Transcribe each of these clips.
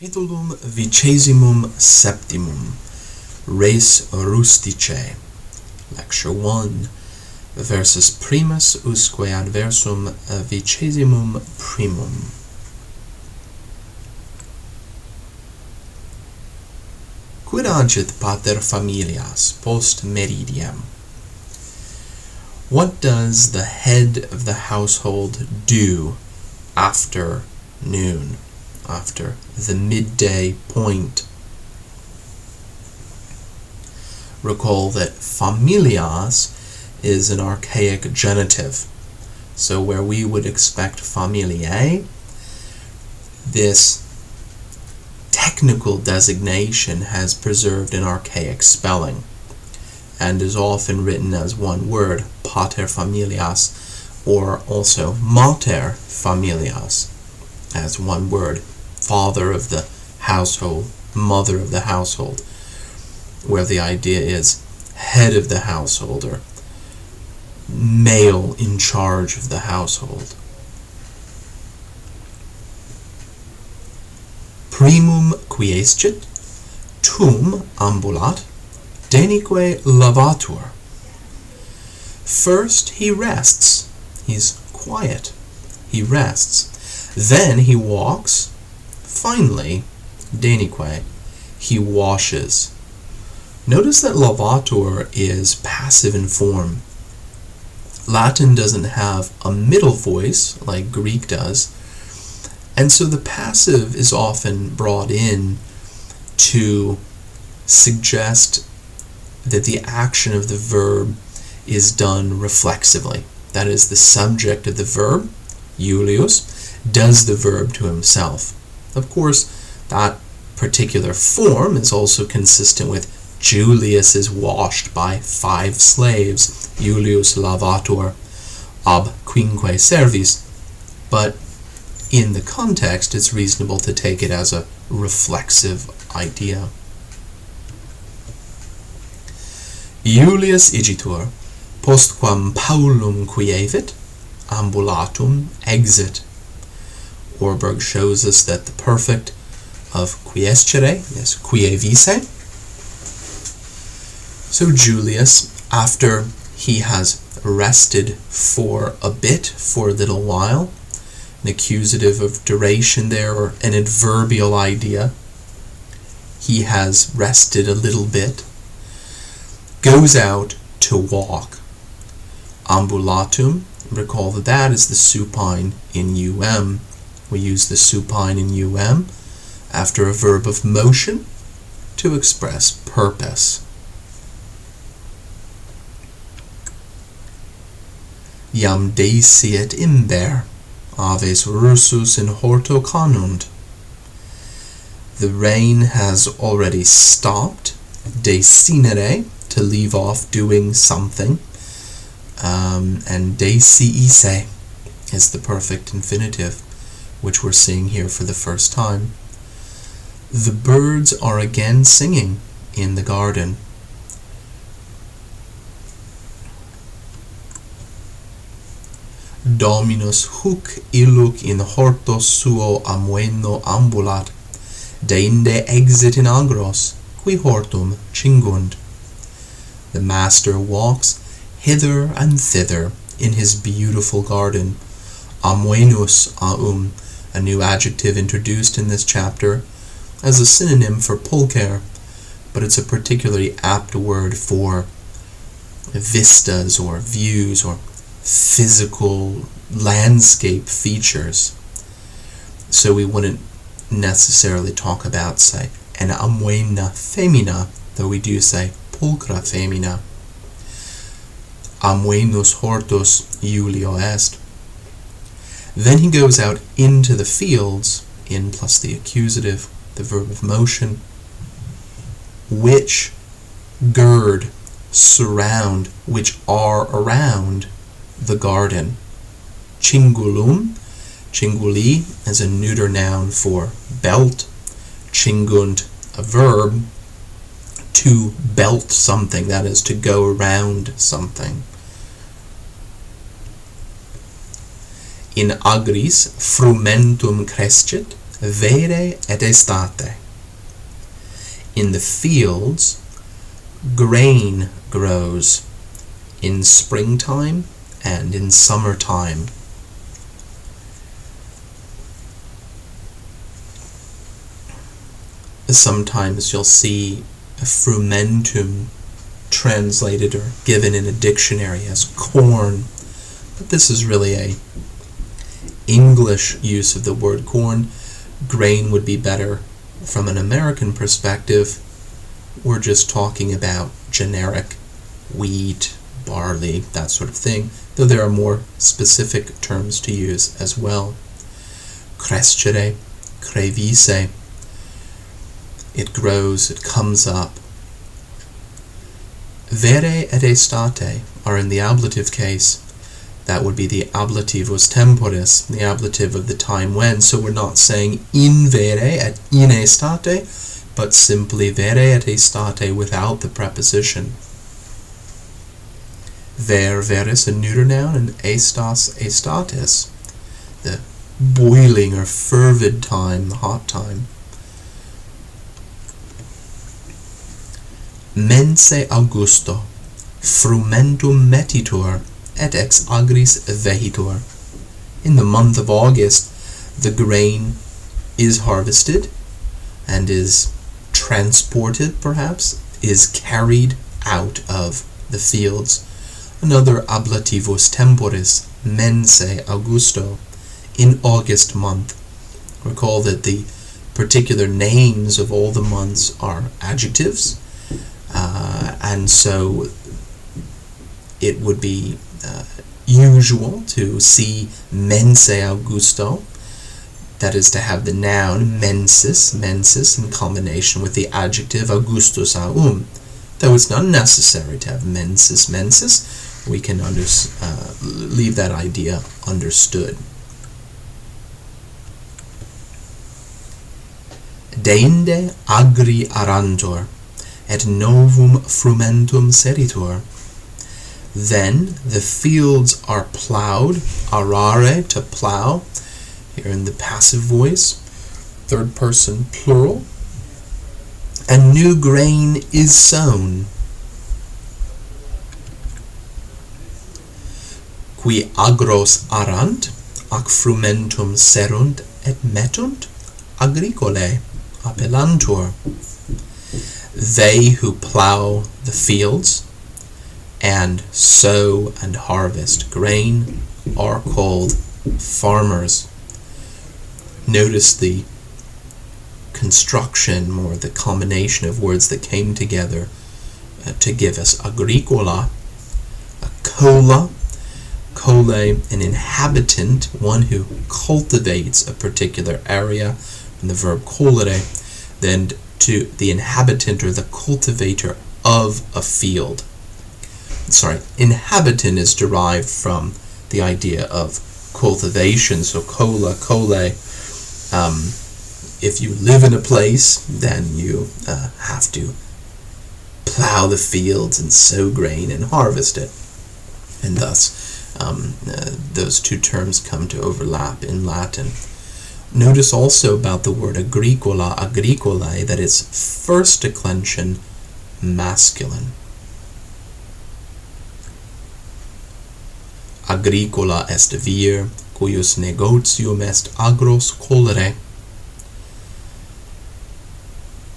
Capitulum XXVII, Res Rusticae, Lecture 1, Versus Primus usque adversum XXI primum. Quid agit pater familias post meridiem? What does the head of the household do after noon, after the midday point? Recall that familias is an archaic genitive. So where we would expect familiae, this technical designation has preserved an archaic spelling and is often written as one word, pater familias, or also mater familias, as one word, father of the household, mother of the household, where the idea is head of the household or male in charge of the household. Primum quiescit, tum ambulat, denique lavatur. First he rests, he's quiet, he rests. Then he walks, finally, denique, he washes. Notice that lavatur is passive in form. Latin doesn't have a middle voice like Greek does, and so the passive is often brought in to suggest that the action of the verb is done reflexively. That is, the subject of the verb, Julius, does the verb to himself. Of course, that particular form is also consistent with Julius is washed by 5 slaves, Julius lavatur ab quinque servis, but in the context it's reasonable to take it as a reflexive idea. Julius igitur, postquam Paulum quievit, ambulatum exit. Ørberg shows us that the perfect of quiescere is quievisse. So Julius, after he has rested for a bit, for a little while, an accusative of duration there, or an adverbial idea, he has rested a little bit, goes out to walk. Ambulatum, recall that that is the supine in um. We use the supine in um after a verb of motion to express purpose. Iam desiet imber, aves russus in horto canunt. The rain has already stopped. Desinere, to leave off doing something. And desiisse is the perfect infinitive, which we're seeing here for the first time. The birds are again singing in the garden. Dominus huc illuc in horto suo amuendo ambulat, deinde exit in agros, qui hortum cingunt. The master walks hither and thither in his beautiful garden. Amuenus aum, a new adjective introduced in this chapter as a synonym for pulcher, but it's a particularly apt word for vistas or views or physical landscape features. So we wouldn't necessarily talk about, say, an amuena femina, though we do say pulchra femina. Amuenus hortus Julio est. Then he goes out into the fields, in plus the accusative, the verb of motion, which gird, surround, which are around the garden. Cingulum, cinguli is a neuter noun for belt, cingunt a verb, to belt something, that is, to go around something. In agris frumentum crescit, vere et estate. In the fields, grain grows in springtime and in summertime. Sometimes you'll see a frumentum translated or given in a dictionary as corn, but this is really a English use of the word corn. Grain would be better from an American perspective. We're just talking about generic wheat, barley, that sort of thing, though there are more specific terms to use as well. Crescere, crevise. It grows, it comes up. Vere et estate are in the ablative case. That would be the ablativus temporis, the ablative of the time when. So we're not saying in vere et in estate, but simply vere et estate without the preposition. Ver, veris, a neuter noun, and estas, estatis, the boiling or fervid time, the hot time. Mense Augusto, frumentum metitur, et ex agris vehitur. In the month of August, the grain is harvested and is transported, perhaps, is carried out of the fields. Another ablativus temporis, mense Augusto, in August month. Recall that the particular names of all the months are adjectives, and so it would be usual to see mense Augusto, that is to have the noun mensis in combination with the adjective Augustus aum. Though it's not necessary to have mensis, we can leave that idea understood. Deinde agri arantur, et novum frumentum seritur. Then the fields are plowed, arare, to plow, here in the passive voice, third person plural, and new grain is sown. Qui agros arant, ac frumentum serunt et metunt, agricolae appellantur. They who plow the fields and sow and harvest grain are called farmers. Notice the construction, or the combination of words that came together to give us agricola, a cola, cole, an inhabitant, one who cultivates a particular area, and the verb colere, then to the inhabitant or the cultivator of a field. Inhabitant is derived from the idea of cultivation, so cola, cole. If you live in a place, then you have to plow the fields and sow grain and harvest it. And thus, those two terms come to overlap in Latin. Notice also about the word agricola, agricolae, that it's first declension masculine. Agricola est vir, cuius negotium est agros colere.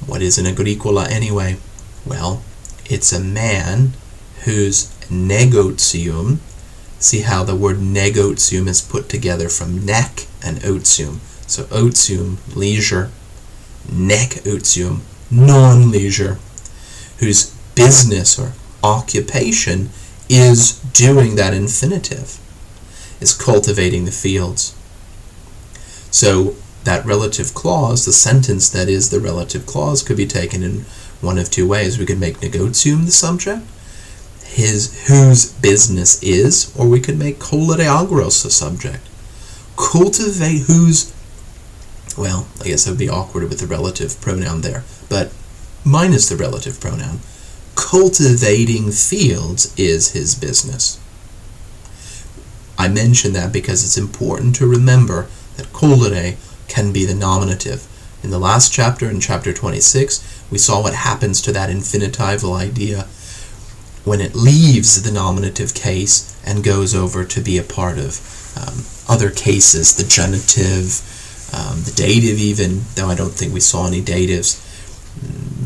What is an agricola anyway? Well, it's a man whose negotium, see how the word negotium is put together from nec and otium. So otium, leisure, nec otium, non-leisure, whose business or occupation is doing that infinitive, is cultivating the fields. So that relative clause, the sentence that is the relative clause, could be taken in one of two ways. We could make negotium the subject, whose business is, or we could make colere agros the subject. Cultivate whose, well, I guess it would be awkward with the relative pronoun there, but minus the relative pronoun. Cultivating fields is his business. I mention that because it's important to remember that colere can be the nominative. In the last chapter, in chapter 26, we saw what happens to that infinitival idea when it leaves the nominative case and goes over to be a part of other cases, the genitive, the dative even, though I don't think we saw any datives.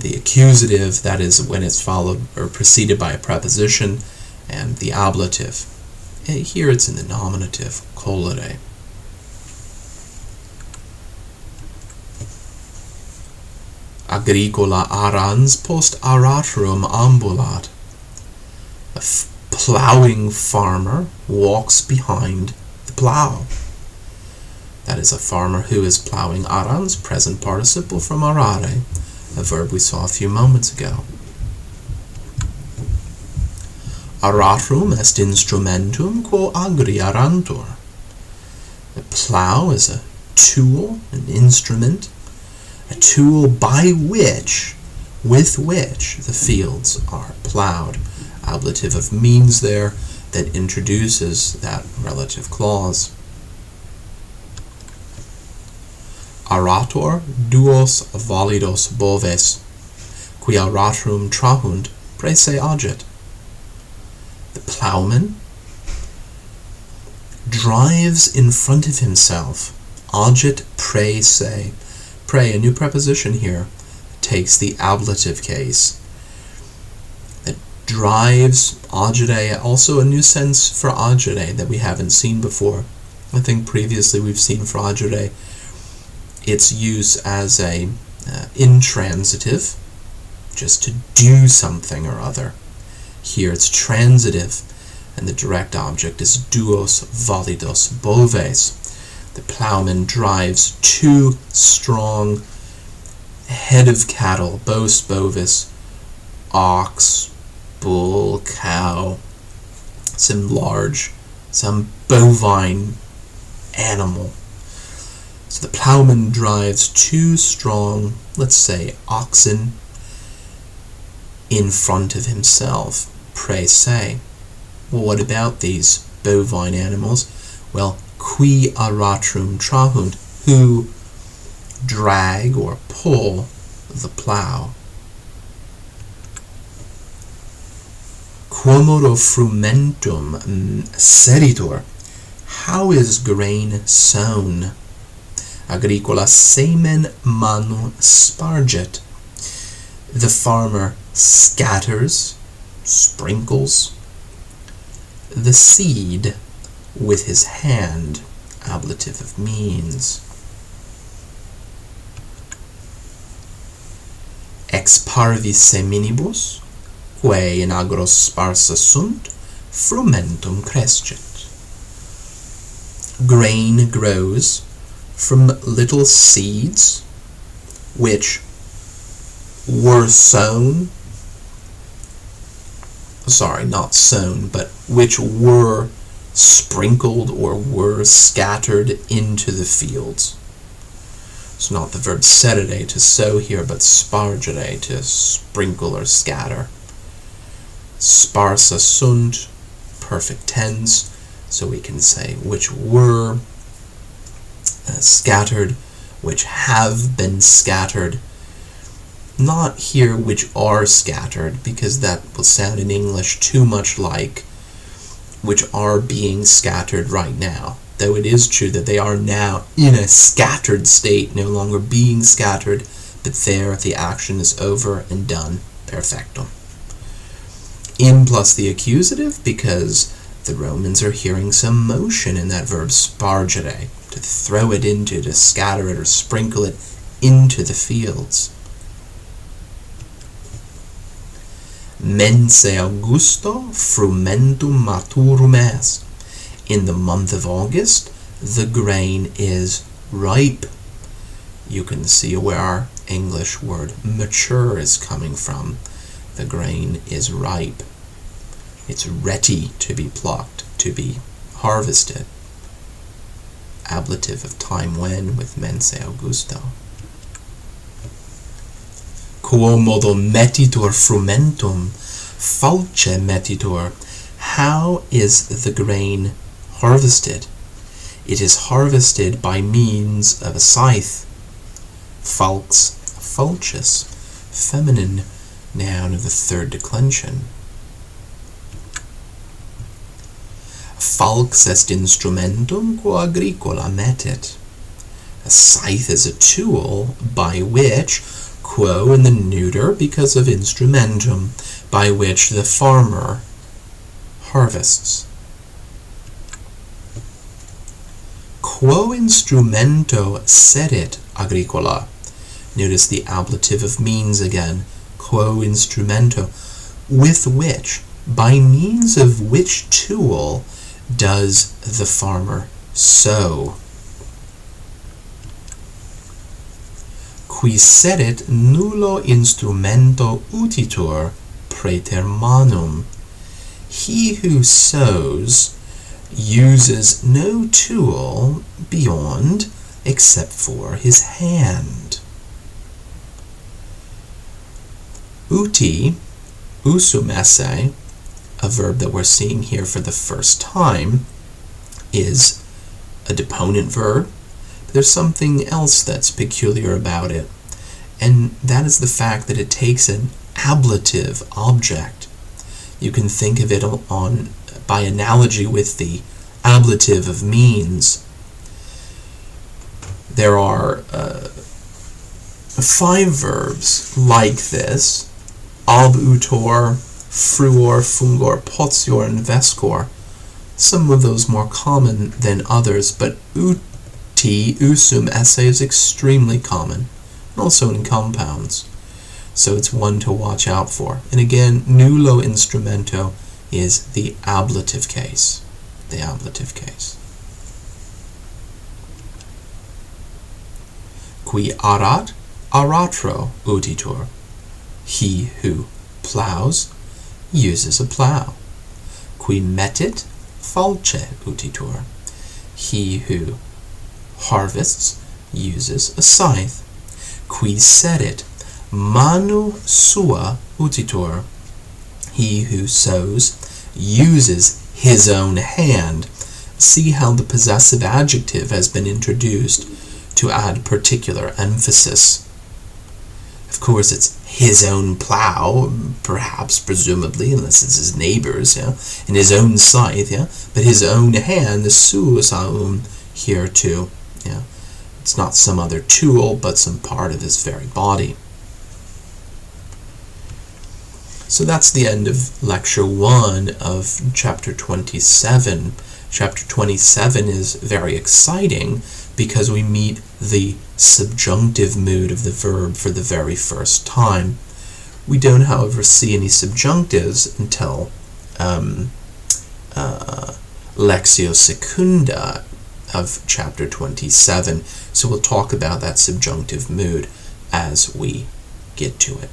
The accusative, that is when it's followed or preceded by a preposition, and the ablative. And here it's in the nominative, colere. Agricola arans post aratrum ambulat. A plowing farmer walks behind the plow. That is a farmer who is plowing. Arans, present participle from arare, a verb we saw a few moments ago. Aratrum est instrumentum quo agri arantur. The plow is a tool, an instrument, a tool with which the fields are plowed. Ablative of means there that introduces that relative clause. Arator duos validos boves, qui aratrum trahunt praese agit. The plowman drives in front of himself, agit praese. Pray, a new preposition here, takes the ablative case. That drives, agere, also a new sense for agere that we haven't seen before. I think previously we've seen for agere its use as a intransitive, just to do something or other. Here it's transitive, and the direct object is duos validos boves. The plowman drives two strong head of cattle, bos bovis, ox, bull, cow, some bovine animal. So the plowman drives two strong, let's say, oxen in front of himself. Praise. Well, what about these bovine animals? Well, qui aratrum trahunt, who drag or pull the plow. Quomodo frumentum seritur. How is grain sown? Agricola semen manu sparget. The farmer scatters, sprinkles the seed with his hand. Ablative of means. Ex parvis seminibus, quae in agros sparsa sunt, frumentum crescit. Grain grows from little seeds which were sown, but which were sprinkled or were scattered into the fields. It's not the verb sedere, to sow here, but spargere, to sprinkle or scatter. Sparsa sunt, perfect tense, so we can say which were scattered, which have been scattered. Not here which are scattered, because that will sound in English too much like which are being scattered right now. Though it is true that they are now in a scattered state, no longer being scattered, but there the action is over and done. Perfecto. In plus the accusative, because the Romans are hearing some motion in that verb spargere, to throw it into, to scatter it or sprinkle it into the fields. Mense Augusto frumentum maturum est. In the month of August, the grain is ripe. You can see where our English word mature is coming from. The grain is ripe. It's ready to be plucked, to be harvested. Ablative of time when with mense Augusto. Quomodo metitur frumentum, falce metitur. How is the grain harvested? It is harvested by means of a scythe. Falx, fulcis, feminine noun of the third declension. Falx est instrumentum quo agricola metit. A scythe is a tool by which, quo in the neuter because of instrumentum, by which the farmer harvests. Quo instrumento sedet agricola. Notice the ablative of means again. Quo instrumento. With which, by means of which tool does the farmer sow? Qui sedet nullo instrumento utitur praeter manum. He who sows uses no tool beyond except for his hand. Uti, usum esse, a verb that we're seeing here for the first time, is a deponent verb. There's something else that's peculiar about it, and that is the fact that it takes an ablative object. You can think of it by analogy with the ablative of means. There are 5 verbs like this: ab utor, fruor, fungor, potior, and vescor. Some of those more common than others, but uti, usum esse is extremely common, and also in compounds. So it's one to watch out for. And again, nullo instrumento is the ablative case. The ablative case. Qui arat, aratro utitur. He who plows uses a plow. Qui metit, falce utitur. He who harvests uses a scythe. Qui sedet, manu sua utitur. He who sows uses his own hand. See how the possessive adjective has been introduced to add particular emphasis. Of course, it's his own plow, perhaps, presumably, unless it's his neighbor's, and his own scythe, but his own hand, the suosaum here too, It's not some other tool, but some part of his very body. So that's the end of Lecture 1 of Chapter 27. Chapter 27 is very exciting because we meet the subjunctive mood of the verb for the very first time. We don't, however, see any subjunctives until Lectio Secunda of Chapter 27. So we'll talk about that subjunctive mood as we get to it.